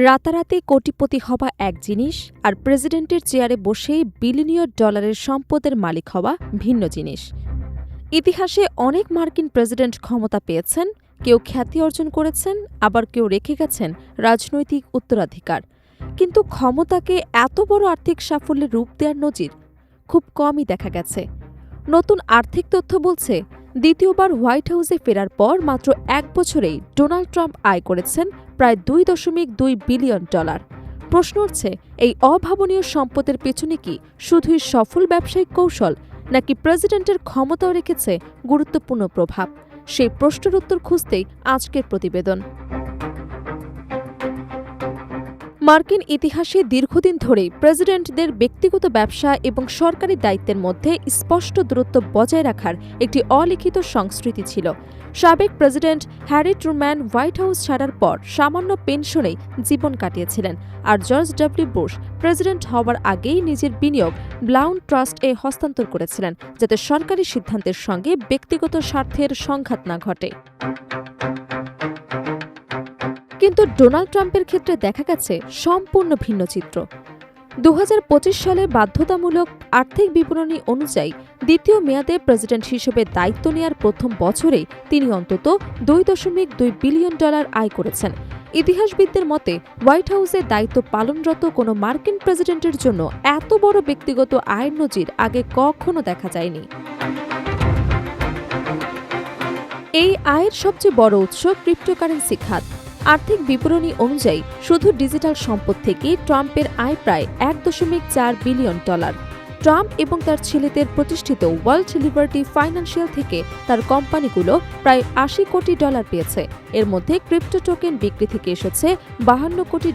রাতারাতি কোটিপতি হওয়া এক জিনিস আর প্রেসিডেন্টের চেয়ারে বসেই বিলিয়নিয়র ডলারের সম্পদের মালিক হওয়া ভিন্ন জিনিস। ইতিহাসে অনেক মার্কিন প্রেসিডেন্ট ক্ষমতা পেয়েছেন, কেউ খ্যাতি অর্জন করেছেন, আবার কেউ রেখে গেছেন রাজনৈতিক উত্তরাধিকার। কিন্তু ক্ষমতাকে এত বড় আর্থিক সাফল্যের রূপ দেওয়ার নজির খুব কমই দেখা গেছে। নতুন আর্থিক তথ্য বলছে, দ্বিতীয়বার হোয়াইট হাউসে ফেরার পর মাত্র 1 বছরেই ডোনাল্ড ট্রাম্প আয় করেছেন প্রায় $2.2 বিলিয়ন। প্রশ্ন উঠছে, এই অভাবনীয় সম্পদের পেছনে কি শুধুই সফল ব্যবসায়িক কৌশল, নাকি প্রেসিডেন্টের ক্ষমতাও রেখেছে গুরুত্বপূর্ণ প্রভাব? সেই প্রশ্নের উত্তর খুঁজতেই আজকের প্রতিবেদন। মার্কিন ইতিহাসে দীর্ঘদিন ধরেই প্রেসিডেন্টদের ব্যক্তিগত ব্যবসা এবং সরকারি দায়িত্বের মধ্যে স্পষ্ট দূরত্ব বজায় রাখার একটি অলিখিত সংস্কৃতি ছিল। সাবেক president Harry Truman white house ছাড়ার পর সামান্য পেনশনেই জীবন কাটিয়েছিলেন, আর জর্জ ডব্লিউ বুশ প্রেসিডেন্ট হওয়ার আগেই নিজের বিনিয়োগ ব্লাউন ট্রাস্ট-এ হস্তান্তর করেছিলেন, যাতে সরকারি সিদ্ধান্তের সঙ্গে ব্যক্তিগত স্বার্থের সংঘাত না ঘটে। কিন্তু ডোনাল্ড ট্রাম্পের ক্ষেত্রে দেখা গেছে সম্পূর্ণ ভিন্ন চিত্র। 2025 সালে বাধ্যতামূলক আর্থিক বিবরণী অনুযায়ী দ্বিতীয় মেয়াদে প্রেসিডেন্ট হিসেবে দায়িত্ব নেয়ার প্রথম বছরেই তিনি অন্তত $2.2 বিলিয়ন আয় করেছেন। ইতিহাসবিদদের মতে, হোয়াইট হাউসে দায়িত্ব পালনরত কোনো মার্কিন প্রেসিডেন্টের জন্য এত বড় ব্যক্তিগত আয়ের নজির আগে কখনো দেখা যায়নি। এই আয়ের সবচেয়ে বড় উৎস ক্রিপ্টোকারেন্সি খাত। আর্থিক বিবরণী অনুযায়ী শুধু ডিজিটাল সম্পদ থেকে ট্রাম্পের আয় প্রায় $1.4 বিলিয়ন। ট্রাম্প এবং তার ছেলেদের প্রতিষ্ঠিত ওয়ার্ল্ড লিবার্টি ফাইন্যান্সিয়াল থেকে তার কোম্পানিগুলো প্রায় $80 কোটি পেয়েছে। এর মধ্যে ক্রিপ্টো টোকেন বিক্রি থেকে এসেছে $52 কোটি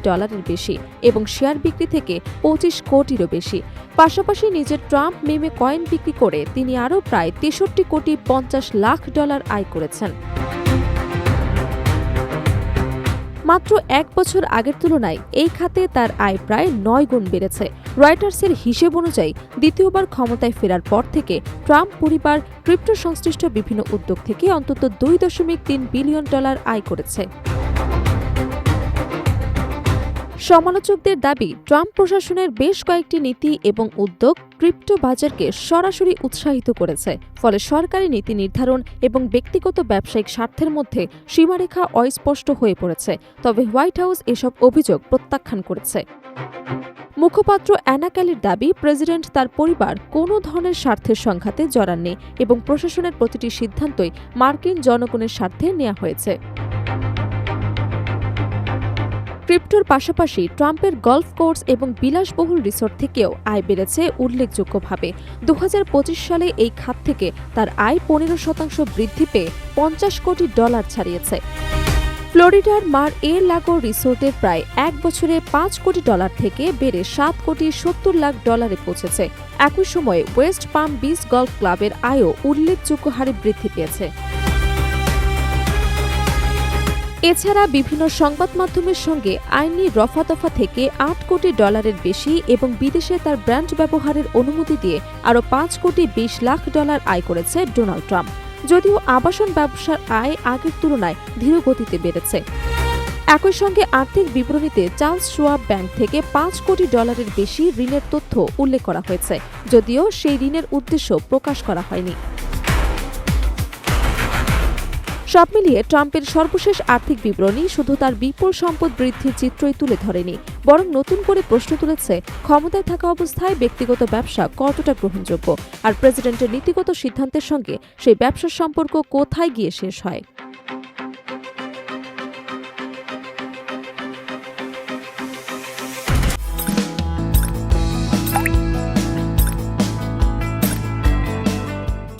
বেশি এবং শেয়ার বিক্রি থেকে $25 কোটিরও বেশি। পাশাপাশি নিজের ট্রাম্প মেমে কয়েন বিক্রি করে তিনি আরও প্রায় $63 কোটি 50 লাখ আয় করেছেন। মাত্র 1 বছর আগের তুলনায় এই খাতে তার আয় প্রায় 9 গুণ বেড়েছে। রয়টার্সের হিসেব অনুযায়ী দ্বিতীয়বার ক্ষমতায় ফেরার পর থেকে ট্রাম্প পরিবার ক্রিপ্টো সংশ্লিষ্ট বিভিন্ন উদ্যোগ থেকে অন্তত $2.3 বিলিয়ন আয় করেছে। সমালোচকদের দাবি, ট্রাম্প প্রশাসনের বেশ কয়েকটি নীতি এবং উদ্যোগ ক্রিপ্টো বাজারকে সরাসরি উৎসাহিত করেছে, ফলে সরকারি নীতি নির্ধারণ এবং ব্যক্তিগত ব্যবসায়িক স্বার্থের মধ্যে সীমারেখা অস্পষ্ট হয়ে পড়েছে। তবে হোয়াইট হাউস এসব অভিযোগ প্রত্যাখ্যান করেছে। মুখপাত্র অ্যানা ক্যালির দাবি, প্রেসিডেন্ট তার পরিবার কোনো ধরনের স্বার্থের সংঘাতে জড়াননি এবং প্রশাসনের প্রতিটি সিদ্ধান্তই মার্কিন জনগণের স্বার্থে নেওয়া হয়েছে। ক্রিপ্টোর পাশাপাশি ট্রাম্পের গলফ কোর্স এবং বিলাসবহুল রিসোর্ট থেকেও আয় বেড়েছে উল্লেখযোগ্যভাবে। 2025 সালে এই খাত থেকে তার আয় 15% বৃদ্ধি পেয়ে $50 কোটি ছাড়িয়েছে। ফ্লোরিডার মার এ লাগো রিসোর্টের প্রায় 1 বছরে $5 কোটি থেকে বেড়ে $7 কোটি 70 লাখ পৌঁছেছে। একই সময়ে ওয়েস্ট পাম বিচ গলফ ক্লাবের আয়ও উল্লেখযোগ্য হারে বৃদ্ধি পেয়েছে। এছাড়া বিভিন্ন সংবাদ মাধ্যমের সঙ্গে আইনি রফাদফা থেকে $8 কোটি বেশি এবং বিদেশে তার ব্র্যান্ড ব্যবহারের অনুমতি দিয়ে আরও $5 কোটি 20 লাখ আয় করেছে ডোনাল্ড ট্রাম্প। যদিও আবাসন ব্যবসার আয় আগের তুলনায় ধীর গতিতে বেড়েছে। একই সঙ্গে আর্থিক বিবরণীতে চার্লস শোয়াব ব্যাংক থেকে $5 কোটি বেশি ঋণের তথ্য উল্লেখ করা হয়েছে, যদিও সেই ঋণের উদ্দেশ্য প্রকাশ করা হয়নি। সব মিলিয়ে ট্রাম্পের সর্বশেষ আর্থিক বিবরণী শুধু তার বিপুল সম্পদ বৃদ্ধির চিত্রই তুলে ধরেনি, বরং নতুন করে প্রশ্ন তুলেছে ক্ষমতায় থাকা অবস্থায় ব্যক্তিগত ব্যবসা কতটা গ্রহণযোগ্য, আর প্রেসিডেন্টের নীতিগত সিদ্ধান্তের সঙ্গে সেই ব্যবসার সম্পর্ক কোথায় গিয়ে শেষ হয়।